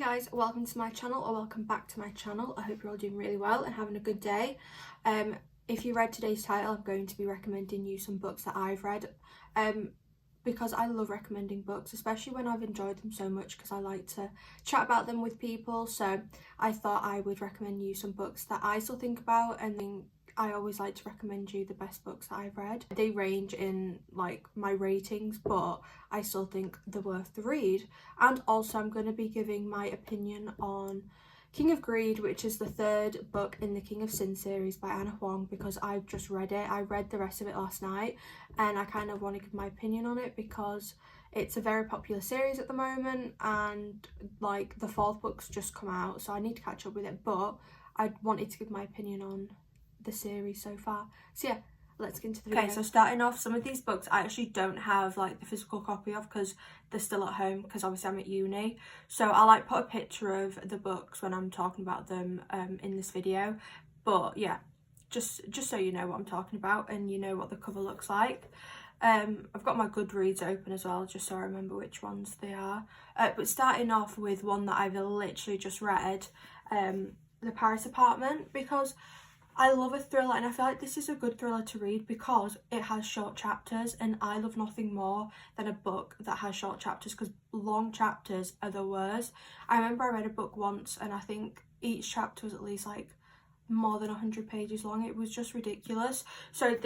guys, welcome to my channel, or welcome back to my channel. I hope you're all doing really well and having a good day. If you read today's title, I'm going to be recommending you some books that I've read, because I love recommending books, especially when I've enjoyed them so much, because I like to chat about them with people. So I thought I would recommend you some books that I still think about, and then I always like to recommend you the best books that I've read. They range in like my ratings, but I still think they're worth the read. And also I'm going to be giving my opinion on King of Greed, which is the third book in the King of Sin series by Ana Huang, because I've just read it. I read the rest of it last night and I kind of want to give my opinion on it because it's a very popular series at the moment, and like the fourth book's just come out, so I need to catch up with it, but I wanted to give my opinion on the series so far. So yeah, let's get into the video. Okay, so starting off, some of these books I actually don't have like the physical copy of because they're still at home, because obviously I'm at uni, so I like put a picture of the books when I'm talking about them in this video. But yeah, just so you know what I'm talking about and you know what the cover looks like. I've got my Goodreads open as well, just so I remember which ones they are. But starting off with one that I've literally just read, The Paris Apartment, because I love a thriller and I feel like this is a good thriller to read because it has short chapters, and I love nothing more than a book that has short chapters, because long chapters are the worst. I remember I read a book once and I think each chapter was at least like more than 100 pages long. It was just ridiculous. So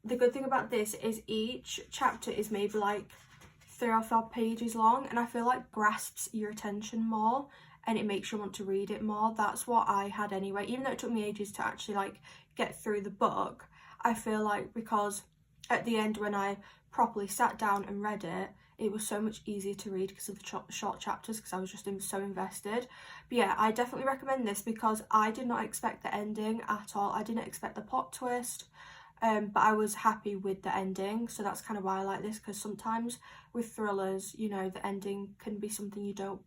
the good thing about this is each chapter is maybe like 3 or 4 pages long, and I feel like grasps your attention more and it makes you want to read it more. That's what I had anyway, even though it took me ages to actually like get through the book. I feel like because at the end when I properly sat down and read it, it was so much easier to read because of the short chapters, because I was just so invested. But yeah, I definitely recommend this because I did not expect the ending at all. I didn't expect the plot twist, but I was happy with the ending, so that's kind of why I like this, because sometimes with thrillers, you know, the ending can be something you don't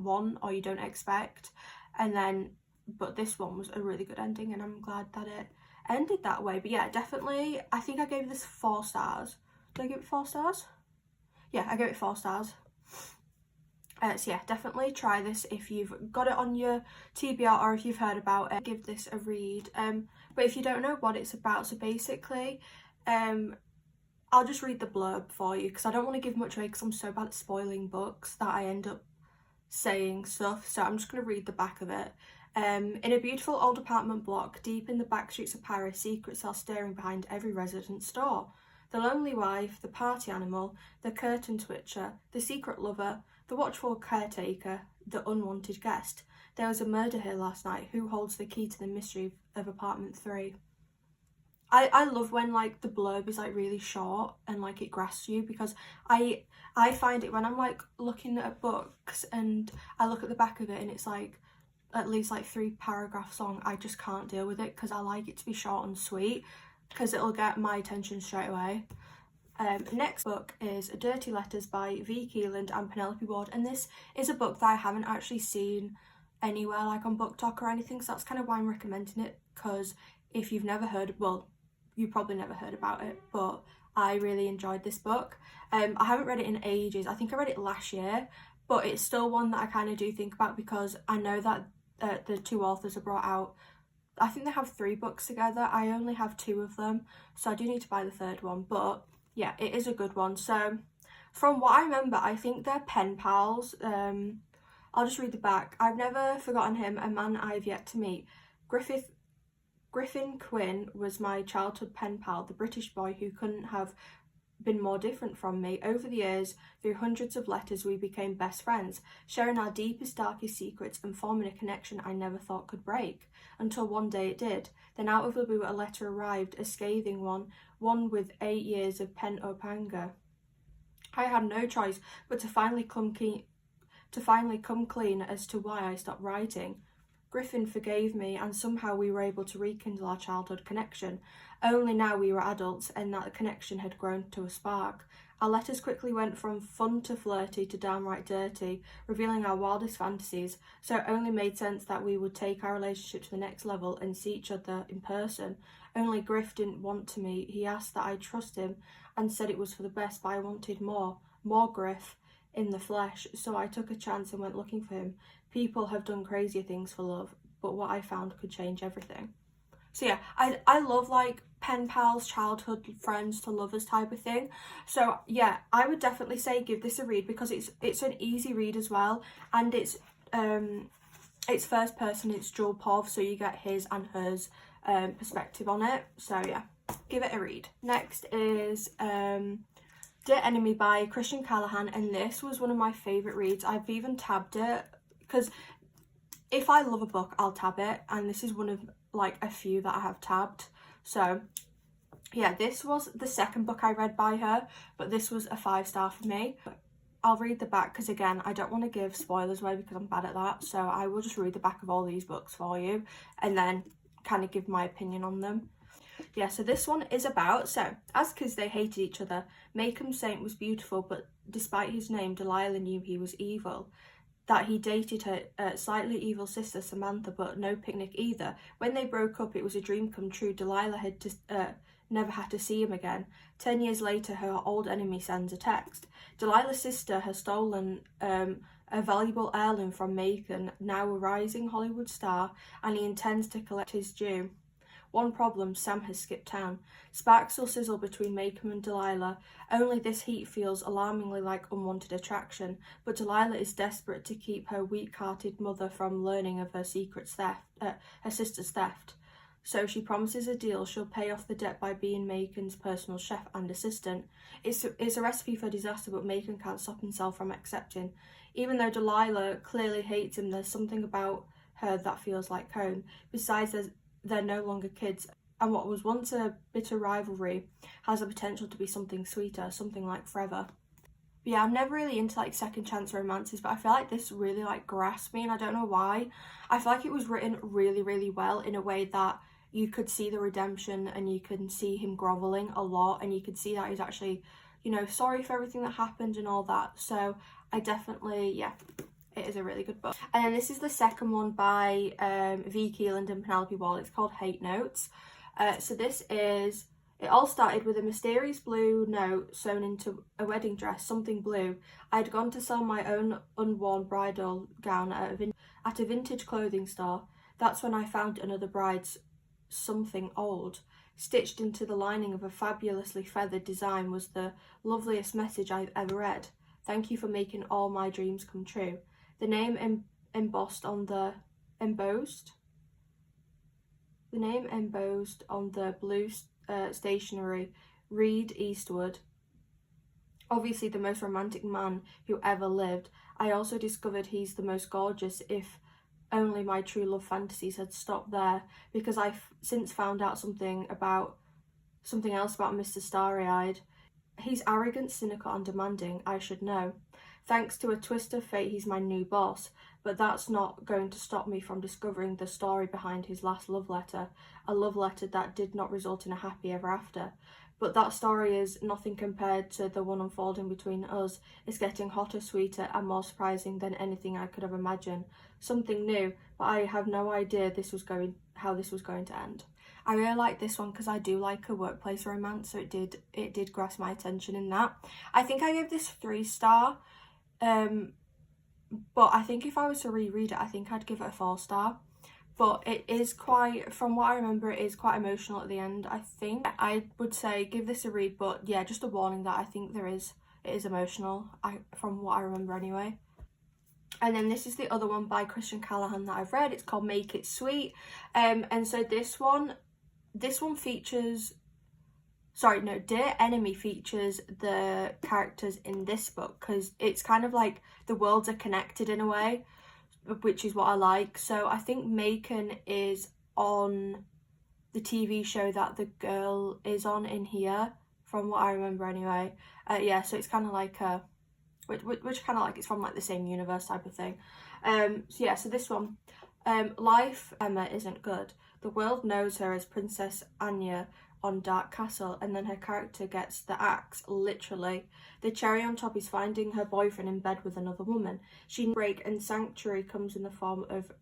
want or you don't expect, and then but this one was a really good ending and I'm glad that it ended that way. But yeah, definitely I think I gave this 4 stars. Did I give it 4 stars? Yeah, I gave it 4 stars. So yeah, definitely try this if you've got it on your TBR or if you've heard about it. Give this a read. But if you don't know what it's about, so basically I'll just read the blurb for you because I don't want to give much away because I'm so bad at spoiling books that I end up saying stuff. So I'm just going to read the back of it. In a beautiful old apartment block deep in the back streets of Paris, secrets are stirring behind every resident's door. The lonely wife, the party animal, the curtain twitcher, the secret lover, the watchful caretaker, the unwanted guest. There was a murder here last night. Who holds the key to the mystery of apartment 3? I love when like the blurb is like really short and like it grasps you, because I find it when I'm like looking at books and I look at the back of it and it's like at least like 3 paragraphs long, I just can't deal with it because I like it to be short and sweet because it'll get my attention straight away. Next book is Dirty Letters by V. Keeland and Penelope Ward, and this is a book that I haven't actually seen anywhere like on BookTok or anything, so that's kind of why I'm recommending it, because if you've never heard, well, you probably never heard about it, but I really enjoyed this book. I haven't read it in ages. I think I read it last year, but it's still one that I kind of do think about because I know that the 2 authors have brought out, I think they have 3 books together. I only have 2 of them, so I do need to buy the 3rd one, but yeah, it is a good one. So from what I remember, I think they're pen pals. I'll just read the back. I've never forgotten him, a man I've yet to meet. Griffin Quinn was my childhood pen pal, the British boy who couldn't have been more different from me. Over the years, through hundreds of letters, we became best friends, sharing our deepest, darkest secrets and forming a connection I never thought could break. Until one day it did. Then out of the blue a letter arrived, a scathing one with 8 years of pent-up anger. I had no choice but to finally come clean as to why I stopped writing. Griffin forgave me, and somehow we were able to rekindle our childhood connection. Only now we were adults and that connection had grown to a spark. Our letters quickly went from fun to flirty to downright dirty, revealing our wildest fantasies, so it only made sense that we would take our relationship to the next level and see each other in person. Only Griff didn't want to meet. He asked that I trust him and said it was for the best, but I wanted more. More Griff. in the flesh, so I took a chance and went looking for him. People have done crazier things for love, but what I found could change everything. So yeah, I love like pen pals, childhood friends to lovers type of thing. So yeah, I would definitely say give this a read, because it's an easy read as well, and it's first person, it's dual POV, so you get his and hers perspective on it. So yeah, give it a read. Next is Dear Enemy by Christian Callahan, and this was one of my favourite reads. I've even tabbed it, because if I love a book, I'll tab it, and this is one of like a few that I have tabbed. So yeah, this was the second book I read by her, but this was a 5-star for me. I'll read the back, because again, I don't want to give spoilers away because I'm bad at that, so I will just read the back of all these books for you and then kind of give my opinion on them. Yeah, so this one is about, so as kids they hated each other. Maycomb Saint was beautiful, but despite his name, Delilah knew he was evil. That he dated her slightly evil sister Samantha, but no picnic either. When they broke up, it was a dream come true. Delilah had never had to see him again. 10 years later, her old enemy sends a text. Delilah's sister has stolen a valuable heirloom from Macon, now a rising Hollywood star, and he intends to collect his due. One problem, Sam has skipped town. Sparks will sizzle between Maycomb and Delilah. Only this heat feels alarmingly like unwanted attraction, but Delilah is desperate to keep her weak-hearted mother from learning of her her sister's theft. So she promises a deal. She'll pay off the debt by being Macon's personal chef and assistant. It's a recipe for disaster, but Macon can't stop himself from accepting. Even though Delilah clearly hates him, there's something about her that feels like home. Besides, they're no longer kids, and what was once a bitter rivalry has the potential to be something sweeter, something like forever. But yeah, I'm never really into like second chance romances, but I feel like this really like grasped me, and I don't know why. I feel like it was written really, really well in a way that you could see the redemption, and you can see him groveling a lot, and you could see that he's actually, you know, sorry for everything that happened and all that. So I definitely, yeah, it is a really good book. And then this is the second one by V. Keeland and Penelope Wall. It's called Hate Notes. So this is, it all started with a mysterious blue note sewn into a wedding dress, something blue. I'd gone to sell my own unworn bridal gown at a vintage clothing store. That's when I found another bride's something old. Stitched into the lining of a fabulously feathered design was the loveliest message I've ever read. Thank you for making all my dreams come true. The name embossed on the blue stationery, Reed Eastwood. Obviously the most romantic man who ever lived. I also discovered he's the most gorgeous. If only my true love fantasies had stopped there, because I've since found out something else about Mr. Starry-Eyed. He's arrogant, cynical and demanding, I should know. Thanks to a twist of fate, he's my new boss, but that's not going to stop me from discovering the story behind his last love letter, a love letter that did not result in a happy ever after. But that story is nothing compared to the one unfolding between us. It's getting hotter, sweeter and more surprising than anything I could have imagined. Something new, but I have no idea how this was going to end. I really like this one because I do like a workplace romance, so it did grasp my attention in that. I think I gave this 3-star, but I think if I was to reread it, I think I'd give it a 4-star. But it is quite, from what I remember, it is quite emotional at the end, I think. I would say give this a read, but yeah, just a warning that I think it is emotional, from what I remember anyway. And then this is the other one by Christian Callahan that I've read. It's called Make It Sweet. And so this one features, Dear Enemy features the characters in this book, because it's kind of like the worlds are connected in a way, which is what I like. So I think Macon is on the TV show that the girl is on in here, from what I remember anyway. Yeah, so it's kind of like which kind of like it's from like the same universe type of thing. So this one, life Emma isn't good. The world knows her as Princess Anya on Dark Castle, and then her character gets the axe, literally. The cherry on top is finding her boyfriend in bed with another woman. She break, and sanctuary comes in the form of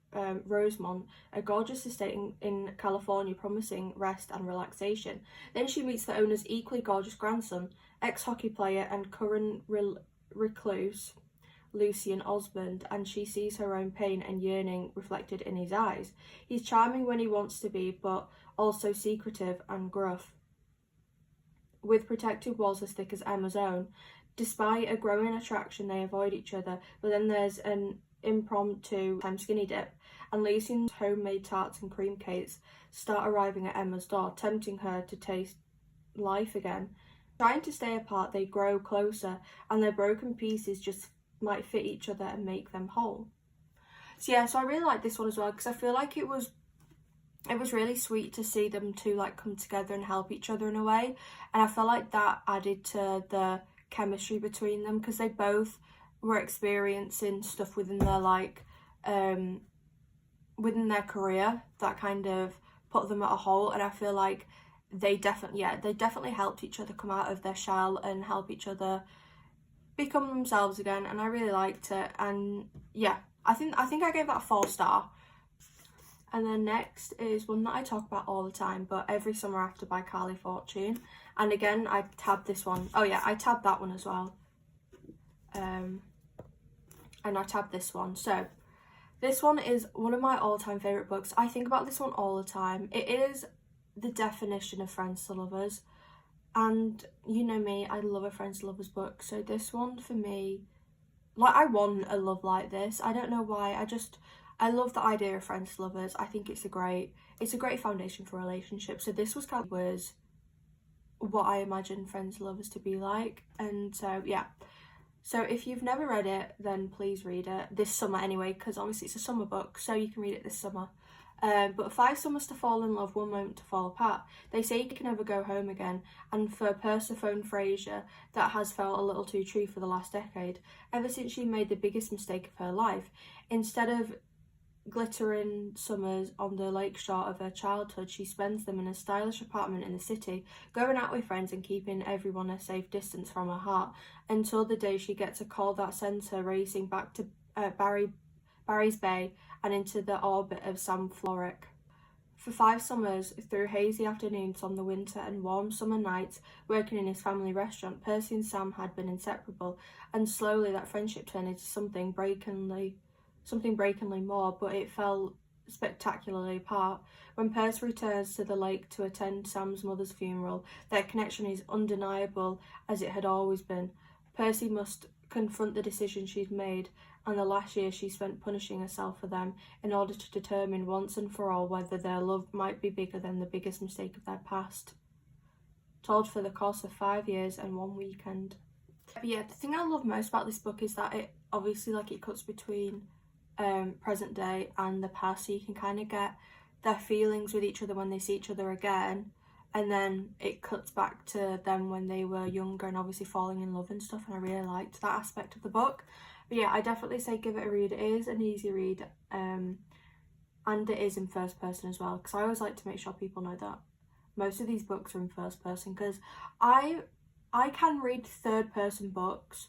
Rosemont, a gorgeous estate in California promising rest and relaxation. Then she meets the owner's equally gorgeous grandson, ex-hockey player and current recluse. Lucian Osmond, and she sees her own pain and yearning reflected in his eyes. He's charming when he wants to be, but also secretive and gruff, with protective walls as thick as Emma's own. Despite a growing attraction, they avoid each other, but then there's an impromptu skinny dip, and Lucian's homemade tarts and cream cakes start arriving at Emma's door, tempting her to taste life again. Trying to stay apart, they grow closer, and their broken pieces just might fit each other and make them whole. So yeah, so I really like this one as well, because I feel like it was really sweet to see them two like come together and help each other in a way, and I feel like that added to the chemistry between them, because they both were experiencing stuff within their like within their career that kind of put them at a hole, and I feel like they definitely helped each other come out of their shell and help each other become themselves again, and I really liked it. And yeah, I think I gave that a 4-star. And then next is one that I talk about all the time, but Every Summer After by Carly Fortune. And again, I tabbed this one. Oh yeah, I tabbed that one as well. And I tabbed this one. So this one is one of my all-time favourite books. I think about this one all the time. It is the definition of friends to lovers, and you know me, I love a friends to lovers book. So this one for me, like, I want a love like this. I don't know why, I love the idea of friends to lovers. I think it's a great foundation for relationships. So this was what I imagine friends to lovers to be like. And so yeah, so if you've never read it, then please read it this summer anyway, because obviously it's a summer book, so you can read it this summer. But 5 summers to fall in love, 1 moment to fall apart. They say you can never go home again, and for Persephone Fraser, that has felt a little too true for the last decade, ever since she made the biggest mistake of her life. Instead of glittering summers on the lake shore of her childhood, she spends them in a stylish apartment in the city, going out with friends and keeping everyone a safe distance from her heart, until the day she gets a call that sends her racing back to Barry's Bay and into the orbit of Sam Florrick. For 5 summers, through hazy afternoons on the winter and warm summer nights, working in his family restaurant, Percy and Sam had been inseparable, and slowly that friendship turned into something breakingly more, but it fell spectacularly apart. When Percy returns to the lake to attend Sam's mother's funeral, their connection is undeniable, as it had always been. Percy must confront the decision she'd made, and the last year she spent punishing herself for them, in order to determine once and for all whether their love might be bigger than the biggest mistake of their past. Told for the course of 5 years and 1 weekend. But yeah, the thing I love most about this book is that it obviously, like, it cuts between present day and the past, so you can kind of get their feelings with each other when they see each other again, and then it cuts back to them when they were younger and obviously falling in love and stuff, and I really liked that aspect of the book. But yeah, I definitely say give it a read. It is an easy read, and it is in first person as well, because I always like to make sure people know that most of these books are in first person, because I can read third person books,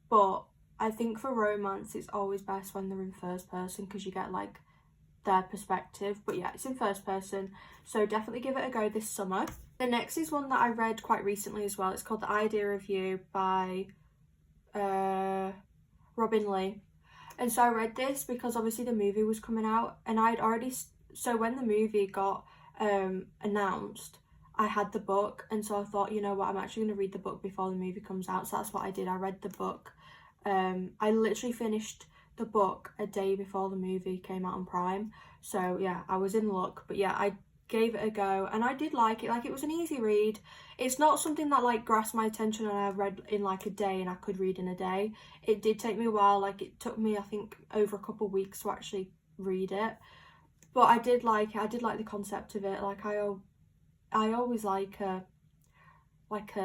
but I think for romance it's always best when they're in first person, because you get like their perspective. But yeah, it's in first person, so definitely give it a go this summer. The next is one that I read quite recently as well. It's called The Idea of You by Robin Lee. And so I read this because obviously the movie was coming out, and so when the movie got announced, I had the book, and so I thought, you know what, I'm actually going to read the book before the movie comes out. So that's what I did. I read the book. I literally finished the book a day before the movie came out on Prime, so yeah, I was in luck. But yeah, I gave it a go, and I did like it. Like, it was an easy read. It's not something that like grasped my attention and I read in like a day and I could read in a day. It did take me a while. Like, it took me, I think, over a couple of weeks to actually read it, but I did like it. I did like the concept of it. Like, I always like a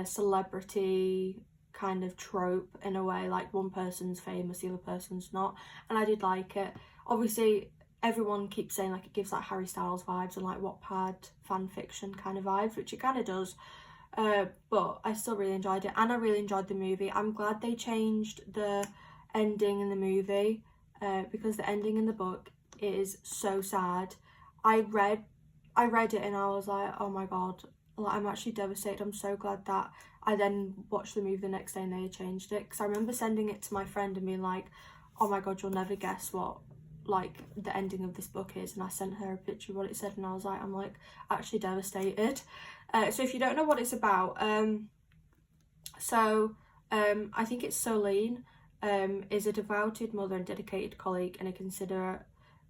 celebrity kind of trope in a way, like one person's famous, the other person's not, and I did like it. Obviously everyone keeps saying like it gives like Harry Styles vibes and like Wattpad fan fiction kind of vibes, which it kind of does, but I still really enjoyed it, and I really enjoyed the movie. I'm glad they changed the ending in the movie, because the ending in the book is so sad. I read it and I was like, oh my god, like, I'm actually devastated. I'm so glad that I then watched the movie the next day and they had changed it, because I remember sending it to my friend and being like, oh my god, you'll never guess what like the ending of this book is, and I sent her a picture of what it said, and I'm like actually devastated. So if you don't know what it's about, I think it's Solene is a devoted mother and dedicated colleague and a considerate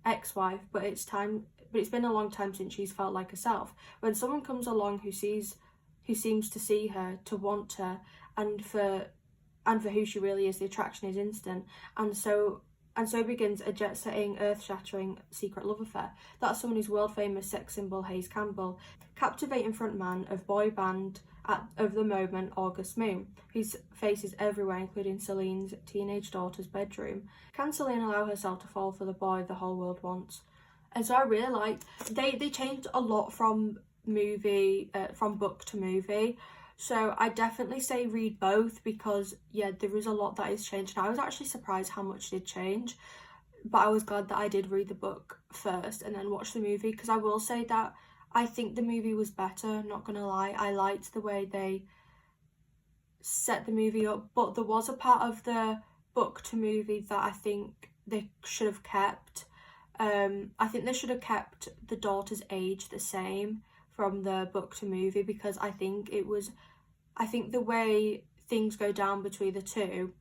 ex-wife, but it's been a long time since she's felt like herself. When someone comes along who seems to see her, to want her, and for who she really is, the attraction is instant, and so begins a jet-setting, earth-shattering secret love affair. That's someone who's world-famous sex symbol Hayes Campbell, captivating frontman of boy band of the moment August Moon, whose face is everywhere, including Celine's teenage daughter's bedroom. Can Celine allow herself to fall for the boy the whole world wants? And so I really like, they changed a lot from book to movie. So I definitely say read both, because yeah, there is a lot that is changed, and I was actually surprised how much did change, but I was glad that I did read the book first and then watch the movie, because I will say that I think the movie was better, not gonna lie. I liked the way they set the movie up, but there was a part of the book to movie that I think they should have kept. I think they should have kept the daughter's age the same from the book to movie, because I think the way things go down between the two,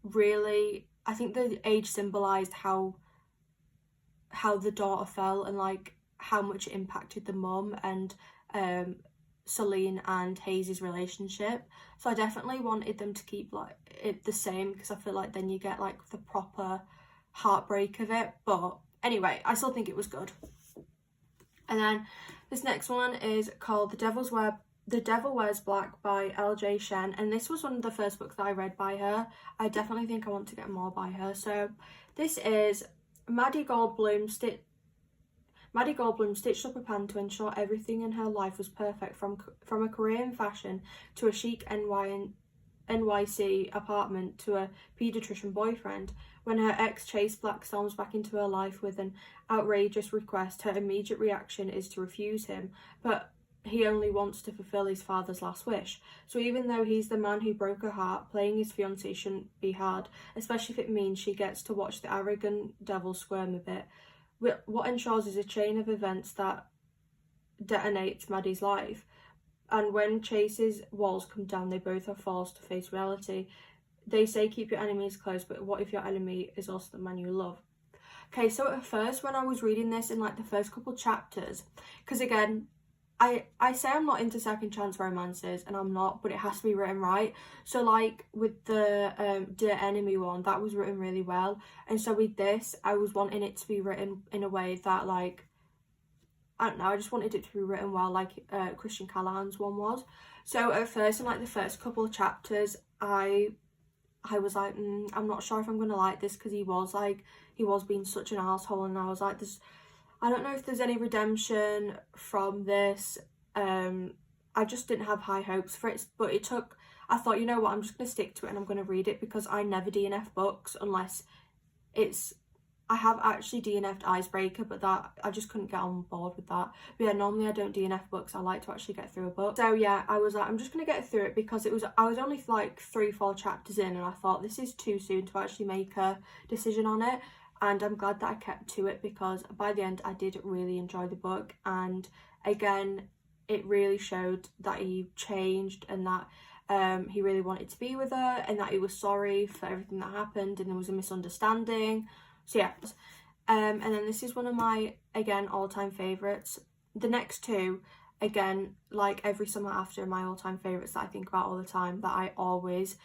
really, I think the age symbolised how the daughter felt and like how much it impacted the mum and Celine and Hayes' relationship. So I definitely wanted them to keep like it the same, because I feel like then you get like the proper heartbreak of it. But anyway, I still think it was good. And then this next one is called The Devil Wears Black by L.J. Shen, and this was one of the first books that I read by her. I definitely think I want to get more by her. So this is Maddie Goldblum stitched up a plan to ensure everything in her life was perfect, from a career in fashion to a chic NYC apartment to a paediatrician boyfriend. When her ex Chase Black storms back into her life with an outrageous request, her immediate reaction is to refuse him, but he only wants to fulfill his father's last wish. So even though he's the man who broke her heart, playing his fiancée shouldn't be hard, especially if it means she gets to watch the arrogant devil squirm a bit. What ensures is a chain of events that detonates Maddie's life, and when Chase's walls come down, they both are forced to face reality. They say keep your enemies close, but what if your enemy is also the man you love? Okay, so at first when I was reading this in like the first couple chapters, because again, I say I'm not into second chance romances, and I'm not, but it has to be written right. So like with the Dear Enemy one, that was written really well, and so with this I was wanting it to be written in a way that like, I don't know, I just wanted it to be written well, like Christian Callahan's one was. So at first in like the first couple of chapters I was like, I'm not sure if I'm gonna like this, because he was being such an asshole, and I was like, I don't know if there's any redemption from this. I just didn't have high hopes for it, but I thought, you know what, I'm just going to stick to it and I'm going to read it, because I never DNF books unless I have actually DNF'd Icebreaker, but that, I just couldn't get on board with that. But yeah, normally I don't DNF books, I like to actually get through a book. So yeah, I was like, I'm just going to get through it, because I was only like 3-4 chapters in, and I thought this is too soon to actually make a decision on it. And I'm glad that I kept to it, because by the end I did really enjoy the book, and again it really showed that he changed, and that he really wanted to be with her, and that he was sorry for everything that happened, and there was a misunderstanding. So yeah, and then this is one of my, again, all-time favourites. The next two, again, like Every Summer After, my all-time favourites that I think about all the time, that I always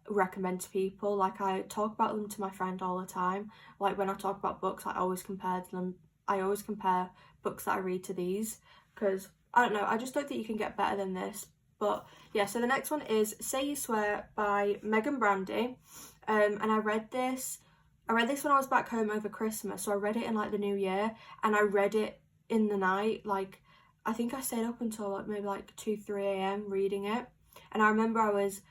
recommend to people. Like I talk about them to my friend all the time. Like when I talk about books, I always compare books that I read to these, because I don't know, I just don't think you can get better than this. But yeah, so the next one is Say You Swear by Megan Brandy, and I read this when I was back home over Christmas. So I read it in like the new year, and I read it in the night. Like I think I stayed up until like maybe like 2-3 a.m. reading it. And I remember I was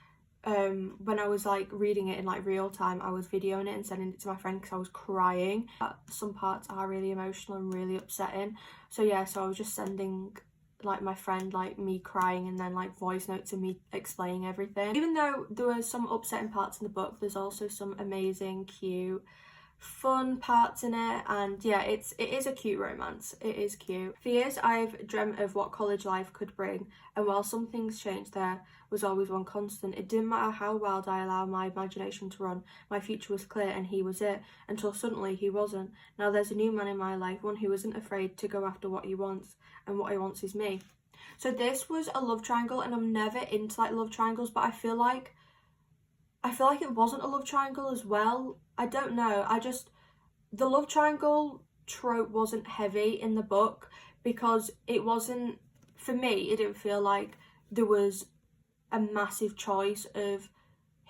when I was like reading it in like real time, I was videoing it and sending it to my friend, because I was crying. Some parts are really emotional and really upsetting. So yeah, so I was just sending like my friend, like me crying and then like voice notes of me explaining everything. Even though there were some upsetting parts in the book, there's also some amazing, cute, fun parts in it, and yeah, it is a cute romance. It is cute. For years I've dreamt of what college life could bring, and while some things changed, there was always one constant. It didn't matter how wild I allowed my imagination to run, my future was clear and he was it, until suddenly he wasn't. Now there's a new man in my life, one who isn't afraid to go after what he wants, and what he wants is me. So this was a love triangle, and I'm never into like love triangles, but I feel like it wasn't a love triangle as well. I don't know. The love triangle trope wasn't heavy in the book because it wasn't, for me, it didn't feel like there was a massive choice of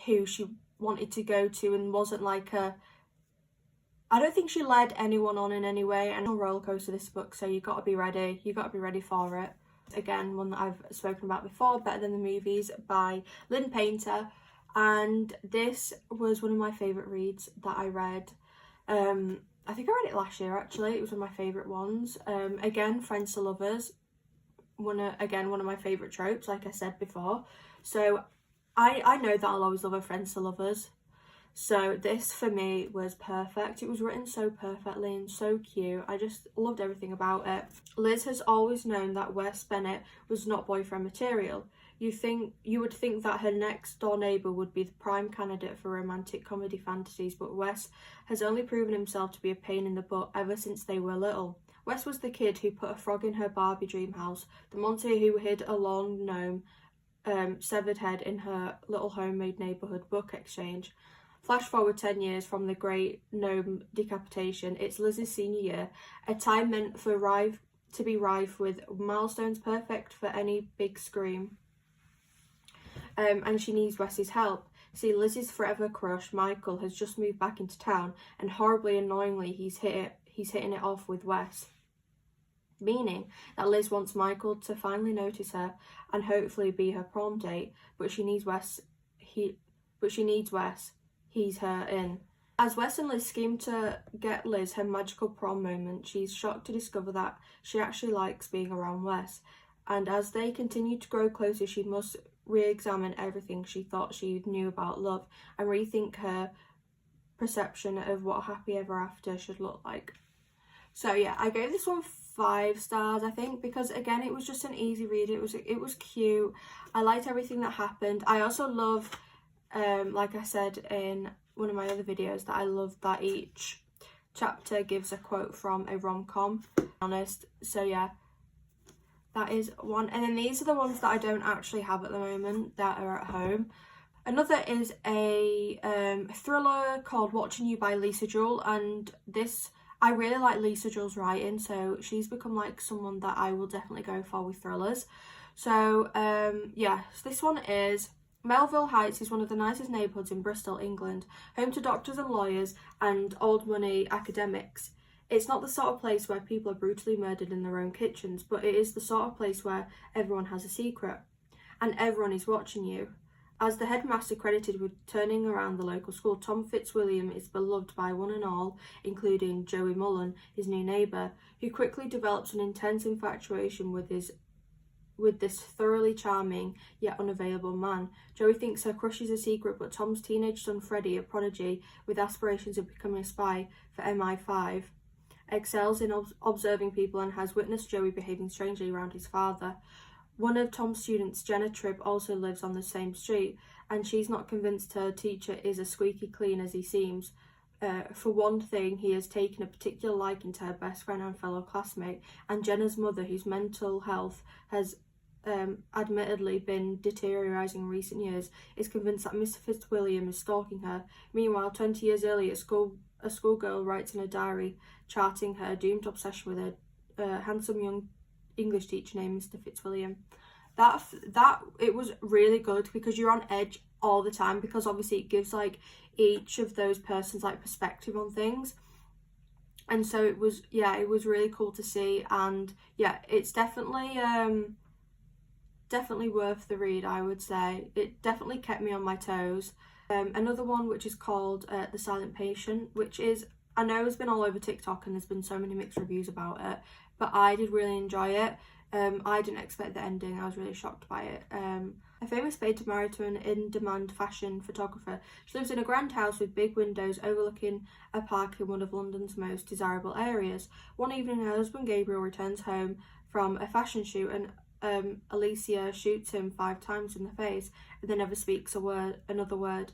who she wanted to go to, and wasn't like I don't think she led anyone on in any way, and a roller coaster this book, so you got to be ready for it. Again, one that I've spoken about before, Better Than the Movies by Lynn Painter. And this was one of my favourite reads that I read. I think I read it last year actually. It was one of my favourite ones. Again, friends to lovers. One of my favourite tropes, like I said before. So I know that I'll always love a friends to lovers. So this for me was perfect. It was written so perfectly and so cute. I just loved everything about it. Liz has always known that Wes Bennet was not boyfriend material. You would think that her next door neighbour would be the prime candidate for romantic comedy fantasies, but Wes has only proven himself to be a pain in the butt ever since they were little. Wes was the kid who put a frog in her Barbie dream house, the monster who hid a long gnome severed head in her little homemade neighbourhood book exchange. Flash forward 10 years from the great gnome decapitation, it's Liz's senior year, a time meant for to be rife with milestones perfect for any big scream. And she needs Wes's help. See, Liz's forever crush, Michael, has just moved back into town, and horribly annoyingly he's hitting it off with Wes. Meaning that Liz wants Michael to finally notice her and hopefully be her prom date, but she needs Wes. He's her in. As Wes and Liz scheme to get Liz her magical prom moment, she's shocked to discover that she actually likes being around Wes. And as they continue to grow closer, she must re-examine everything she thought she knew about love and rethink her perception of what a happy ever after should look like. So yeah, I gave this one 5 stars, I think, because again, it was just an easy read. It was cute. I liked everything that happened. I also love, like I said in one of my other videos, that I love that each chapter gives a quote from a rom-com, to be honest. So yeah, that is one. And then these are the ones that I don't actually have at the moment that are at home. Another is a thriller called Watching You by Lisa Jewell, and this, I really like Lisa Jewell's writing, so she's become like someone that I will definitely go for with thrillers. So yeah, so this one is Melville Heights is one of the nicest neighbourhoods in Bristol, England, home to doctors and lawyers and old money academics. It's not the sort of place where people are brutally murdered in their own kitchens, but it is the sort of place where everyone has a secret and everyone is watching you. As the headmaster credited with turning around the local school, Tom Fitzwilliam is beloved by one and all, including Joey Mullen, his new neighbour, who quickly develops an intense infatuation with this thoroughly charming yet unavailable man. Joey thinks her crush is a secret, but Tom's teenage son Freddie, a prodigy with aspirations of becoming a spy for MI5, excels in observing people and has witnessed Joey behaving strangely around his father. One of Tom's students, Jenna Tripp, also lives on the same street, and she's not convinced her teacher is as squeaky clean as he seems. For one thing, he has taken a particular liking to her best friend and fellow classmate, and Jenna's mother, whose mental health has admittedly been deteriorating in recent years, is convinced that Mr. Fitzwilliam is stalking her. Meanwhile, 20 years earlier, a schoolgirl writes in a diary charting her doomed obsession with a handsome young English teacher named Mr. Fitzwilliam. That it was really good because you're on edge all the time, because obviously it gives like each of those persons like perspective on things, and so it was really cool to see. And yeah, it's definitely worth the read, I would say. It definitely kept me on my toes. Another one which is called The Silent Patient, which is, I know, has been all over TikTok and there's been so many mixed reviews about it, but I did really enjoy it. I didn't expect the ending. I was really shocked by it. A famous painter married to an in-demand fashion photographer. She lives in a grand house with big windows overlooking a park in one of London's most desirable areas. One evening, her husband Gabriel returns home from a fashion shoot and Alicia shoots him 5 times in the face and then never speaks another word.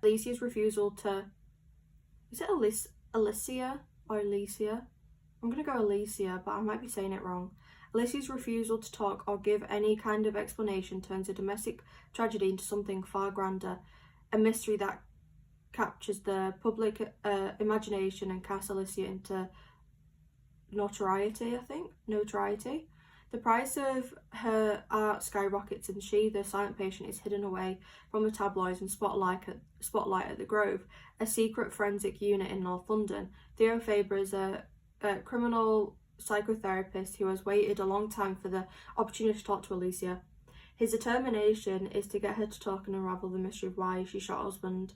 Alicia's refusal to... Is it Alicia or Alicia? I'm going to go Alicia, but I might be saying it wrong. Alicia's refusal to talk or give any kind of explanation turns a domestic tragedy into something far grander, a mystery that captures the public imagination and casts Alicia into notoriety. The price of her art skyrockets and she, the silent patient, is hidden away from the tabloids and spotlight at the Grove, a secret forensic unit in North London. Theo Faber is a criminal psychotherapist who has waited a long time for the opportunity to talk to Alicia. His determination is to get her to talk and unravel the mystery of why she shot her husband.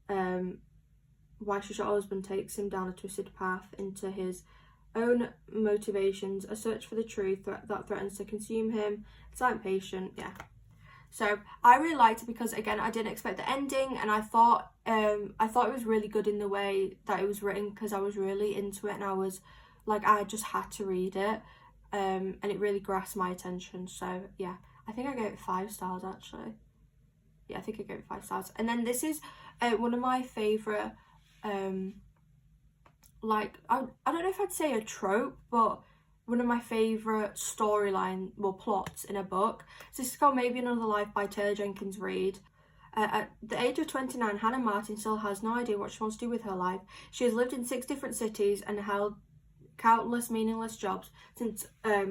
Why she shot her husband takes him down a twisted path into his own motivations, a search for the truth that threatens to consume him. Silent patient, yeah. So I really liked it because, again, I didn't expect the ending, and I thought it was really good in the way that it was written, because I was really into it and I was like, I just had to read it, and it really grasped my attention. So yeah, I think I gave it 5 stars actually. Yeah, I think I gave it 5 stars. And then this is one of my favourite, like, I don't know if I'd say a trope, but one of my favourite plots in a book. So this is called Maybe Another Life by Taylor Jenkins Reid. At the age of 29, Hannah Martin still has no idea what she wants to do with her life. She has lived in 6 different cities and held countless meaningless jobs since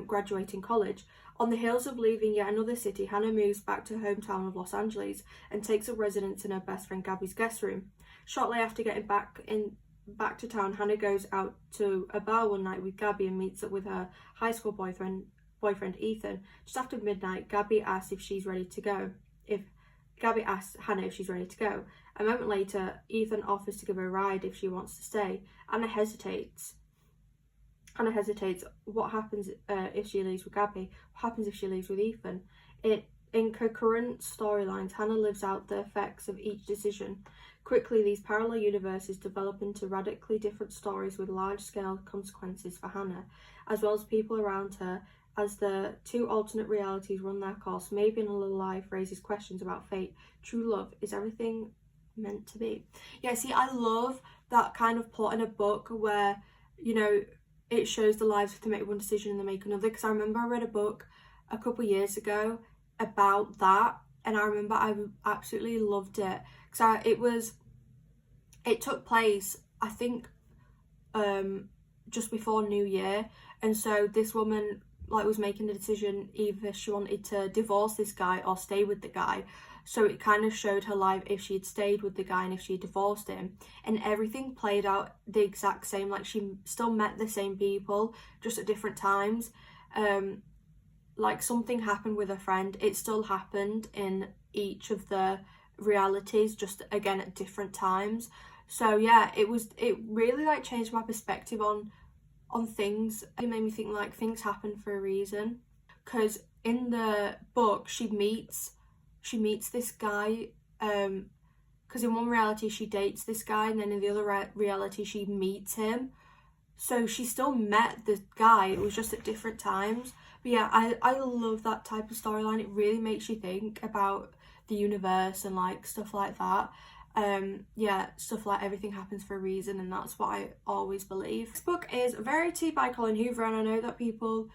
graduating college. On the heels of leaving yet another city, Hannah moves back to her hometown of Los Angeles and takes up residence in her best friend Gabby's guest room. Shortly after getting back to town, Hannah goes out to a bar one night with Gabby and meets up with her high school boyfriend Ethan. Just after midnight, Gabby asks Hannah if she's ready to go. A moment later, Ethan offers to give her a ride if she wants to stay. Hannah hesitates. What happens if she leaves with Gabby? What happens if she leaves with Ethan? In concurrent storylines, Hannah lives out the effects of each decision. Quickly, these parallel universes develop into radically different stories with large-scale consequences for Hannah, as well as people around her. As the 2 alternate realities run their course, Maybe Another Life raises questions about fate, true love, is everything meant to be? Yeah, see, I love that kind of plot in a book where, you know, it shows the lives of to make one decision and then make another. Because I remember I read a book a couple of years ago about that, and I remember I absolutely loved it. Because it took place, I think, just before New Year, and so this woman was making the decision either she wanted to divorce this guy or stay with the guy. So it kind of showed her life if she had stayed with the guy and if she had divorced him, and everything played out the exact same. Like, she still met the same people, just at different times. Like, something happened with a friend, it still happened in each of the realities, just again at different times. So yeah, it really changed my perspective on things. It made me think things happen for a reason, because in the book she meets this guy, because in one reality she dates this guy, and then in the other reality she meets him. So she still met the guy, it was just at different times. But yeah, I love that type of storyline. It really makes you think about the universe and stuff like that. Yeah, stuff like everything happens for a reason, and that's what I always believe. This book is Verity by Colleen Hoover, and I know that people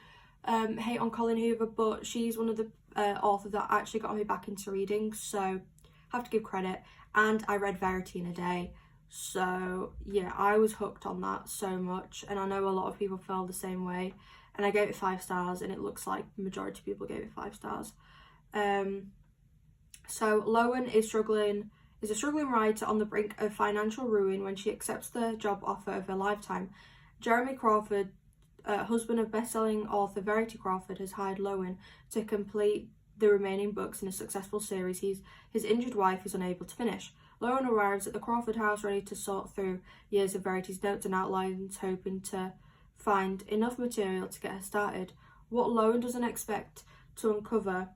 hate on Colleen Hoover, but she's one of the authors that actually got me back into reading, so I have to give credit. And I read Verity in a day, so yeah, I was hooked on that so much, and I know a lot of people felt the same way, and I gave it 5 stars, and it looks like the majority of people gave it 5 stars. So Lowen is a struggling writer on the brink of financial ruin when she accepts the job offer of her lifetime. Jeremy Crawford, husband of best-selling author Verity Crawford, has hired Lowen to complete the remaining books in a successful series his injured wife is unable to finish. Lowen arrives at the Crawford house ready to sort through years of Verity's notes and outlines, hoping to find enough material to get her started. What Lowen doesn't expect to uncover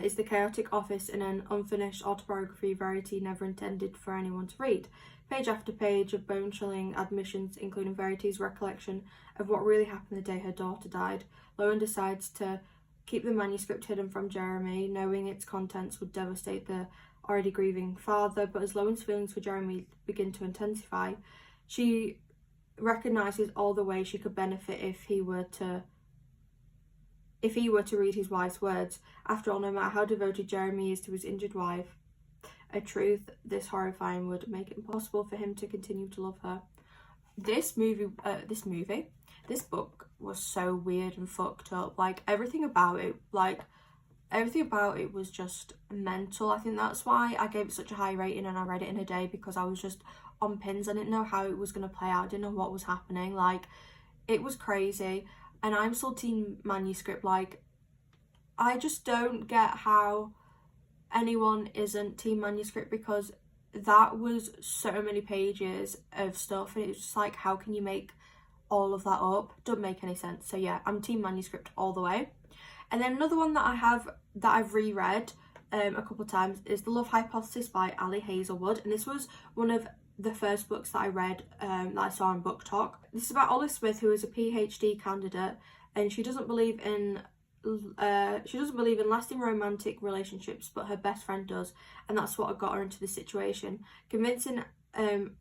is the chaotic office in an unfinished autobiography Verity never intended for anyone to read. Page after page of bone-chilling admissions, including Verity's recollection of what really happened the day her daughter died. Lowen decides to keep the manuscript hidden from Jeremy, knowing its contents would devastate the already grieving father. But as Lowen's feelings for Jeremy begin to intensify, she recognises all the ways she could benefit if he were to read his wife's words. After all, no matter how devoted Jeremy is to his injured wife, a truth this horrifying would make it impossible for him to continue to love her. This book was so weird and fucked up. Like, everything about it was just mental. I think that's why I gave it such a high rating and I read it in a day, because I was just on pins. I didn't know how it was going to play out. I didn't know what was happening. Like, it was crazy. And I'm still team manuscript. Like, I just don't get how anyone isn't team manuscript, because that was so many pages of stuff and it's just like, how can you make all of that up? Don't make any sense. So yeah, I'm team manuscript all the way. And then another one that I've reread a couple of times is The Love Hypothesis by Ali Hazelwood, and this was one of the first books that I read that I saw on BookTok. This is about Olive Smith, who is a PhD candidate, and she doesn't believe in lasting romantic relationships, but her best friend does, and that's what got her into the situation. Convincing Anna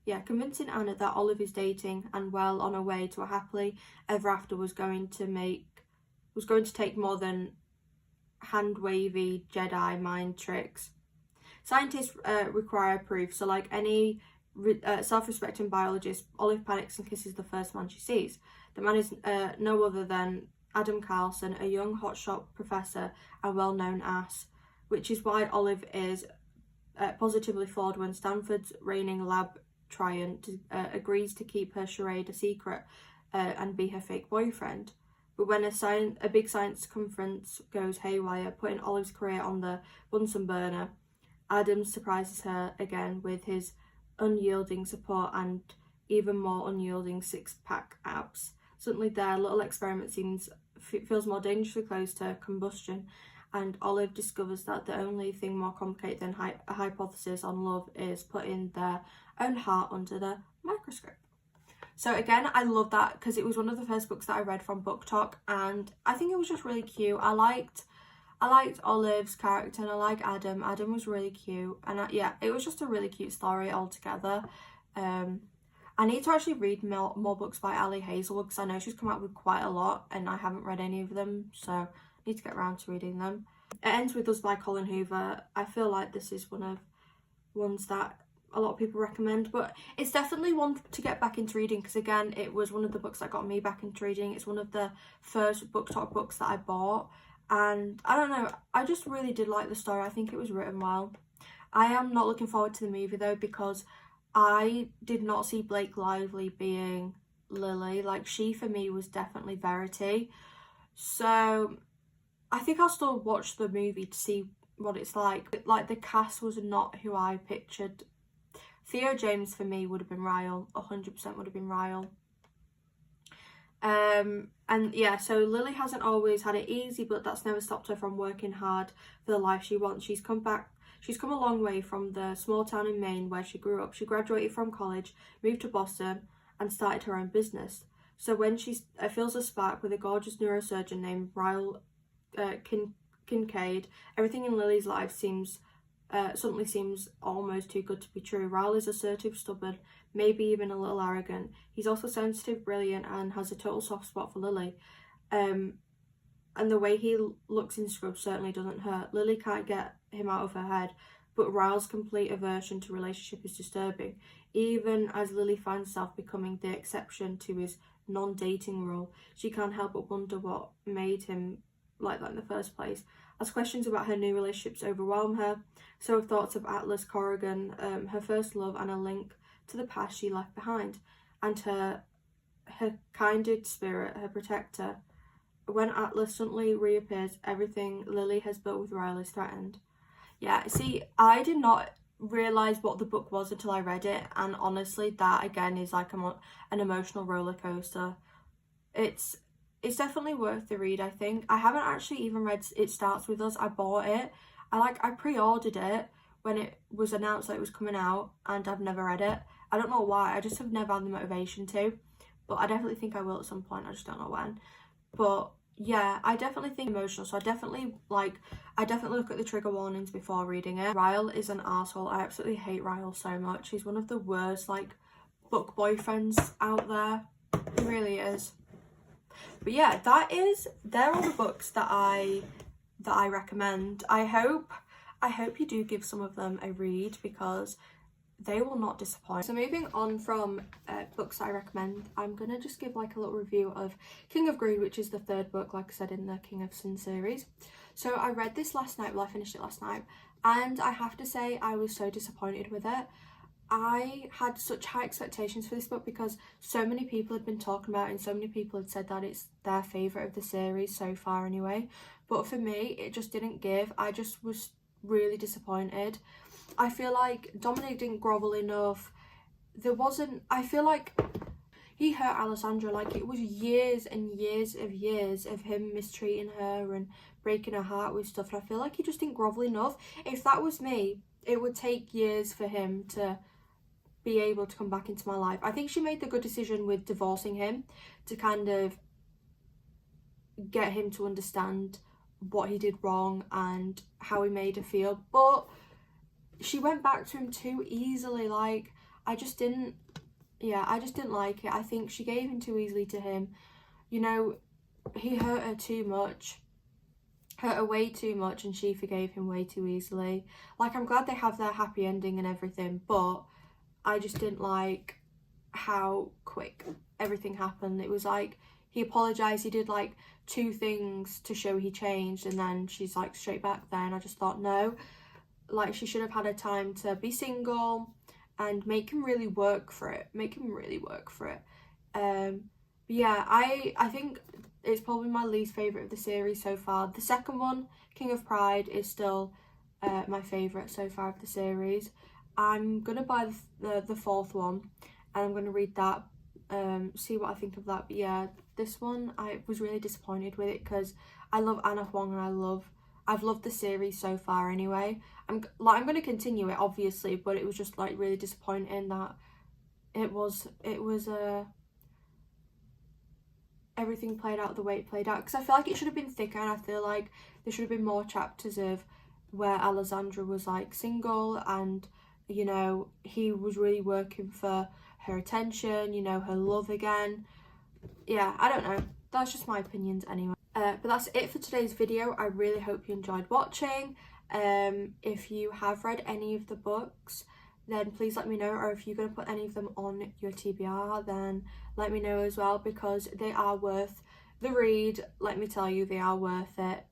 that Olive is dating and well on her way to a happily ever after was going to take more than hand-wavy Jedi mind tricks. Scientists require proof, so like any self-respecting biologist, Olive panics and kisses the first man she sees. The man is no other than Adam Carlson, a young hotshot professor and well-known ass, which is why Olive is positively flawed when Stanford's reigning lab Triant agrees to keep her charade a secret and be her fake boyfriend. But when a big science conference goes haywire, putting Olive's career on the Bunsen burner, Adam surprises her again with his unyielding support and even more unyielding six-pack abs. Suddenly their little experiment feels more dangerously close to combustion, and Olive discovers that the only thing more complicated than a hypothesis on love is putting their own heart under the microscope. So again, I love that because it was one of the first books that I read from BookTok, and I think it was just really cute. I liked Olive's character and I like Adam. Adam was really cute, and yeah, it was just a really cute story altogether. I need to actually read more books by Ali Hazelwood, because I know she's come out with quite a lot and I haven't read any of them, so I need to get around to reading them. It Ends With Us by Colin Hoover. I feel like this is one of ones that a lot of people recommend, but it's definitely one to get back into reading, because again, it was one of the books that got me back into reading. It's one of the first BookTok books that I bought, and I don't know, I just really did like the story. I think it was written well. I am not looking forward to the movie though, because I did not see Blake Lively being Lily. Like, she for me was definitely Verity, so I think I'll still watch the movie to see what it's like. Like, the cast was not who I pictured. Theo James for me would have been Ryle, 100% would have been Ryle. And yeah, so Lily hasn't always had it easy, but that's never stopped her from working hard for the life she wants. She's come a long way from the small town in Maine where she grew up. She graduated from college, moved to Boston, and started her own business. So when she feels a spark with a gorgeous neurosurgeon named Ryle Kincaid, everything in Lily's life suddenly seems almost too good to be true. Ryle is assertive, stubborn, maybe even a little arrogant. He's also sensitive, brilliant, and has a total soft spot for Lily. And the way he looks in Scrubs certainly doesn't hurt. Lily can't get him out of her head, but Ryle's complete aversion to relationship is disturbing, even as Lily finds herself becoming the exception to his non-dating rule. She can't help but wonder what made him like that in the first place. As questions about her new relationships overwhelm her, so have thoughts of Atlas Corrigan, her first love, and a link to the past she left behind, and her kindred spirit, her protector. When Atlas suddenly reappears, everything Lily has built with Ryle is threatened. Yeah, see, I did not realise what the book was until I read it, and honestly, that again is like an emotional roller coaster. it's definitely worth the read. I think I haven't actually even read It Starts With Us. I bought it. I pre-ordered it when it was announced that it was coming out, and I've never read it. I don't know why. I just have never had the motivation to, but I definitely think I will at some point. I just don't know when. But yeah, I definitely think emotional, so I definitely look at the trigger warnings before reading it. Ryle is an arsehole. I absolutely hate Ryle so much. He's one of the worst like book boyfriends out there. He really is. But yeah, they're all the books that I recommend. I hope you do give some of them a read, because they will not disappoint. So moving on from books I recommend, I'm gonna just give like a little review of King of Greed, which is the third book, like I said, in the King of Sin series. So I read this last night. Well, I finished it last night, and I have to say I was so disappointed with it. I had such high expectations for this book because so many people had been talking about it, and so many people had said that it's their favourite of the series so far anyway. But for me, it just didn't give. I just was really disappointed. I feel like Dominic didn't grovel enough. I feel like he hurt Alessandra. Like, it was years and years of him mistreating her and breaking her heart with stuff, and I feel like he just didn't grovel enough. If that was me, it would take years for him to be able to come back into my life. I think she made the good decision with divorcing him to kind of get him to understand what he did wrong and how he made her feel, but she went back to him too easily. Like, I just didn't like it. I think she gave in too easily to him. You know, he hurt her way too much, and she forgave him way too easily. Like, I'm glad they have their happy ending and everything, but I just didn't like how quick everything happened. It was like, he apologized, he did like 2 things to show he changed, and then she's like straight back there, and I just thought, no, like, she should have had a time to be single and make him really work for it. But yeah, I think it's probably my least favourite of the series so far. The second one, King of Pride, is still my favourite so far of the series. I'm gonna buy the fourth one, and I'm gonna read that, see what I think of that. But yeah, this one I was really disappointed with it, because I love Anna Huang, and I've loved the series so far anyway. I'm gonna continue it obviously, but it was just like really disappointing that it was everything played out the way it played out, because I feel like it should have been thicker, and I feel like there should have been more chapters of where Alessandra was like single, and you know, he was really working for her attention, you know, her love again. Yeah, I don't know, that's just my opinions anyway. But that's it for today's video. I really hope you enjoyed watching. If you have read any of the books, then please let me know, or if you're going to put any of them on your TBR, then let me know as well, because they are worth the read. Let me tell you, they are worth it.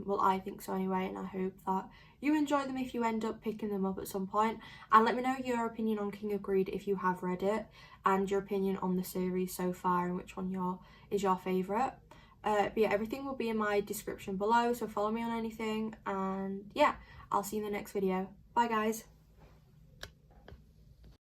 Well, I think so anyway, and I hope that you enjoy them if you end up picking them up at some point. And let me know your opinion on King of Greed if you have read it, and your opinion on the series so far, and which one is your favourite. But yeah, everything will be in my description below, so follow me on anything, and yeah, I'll see you in the next video. Bye guys.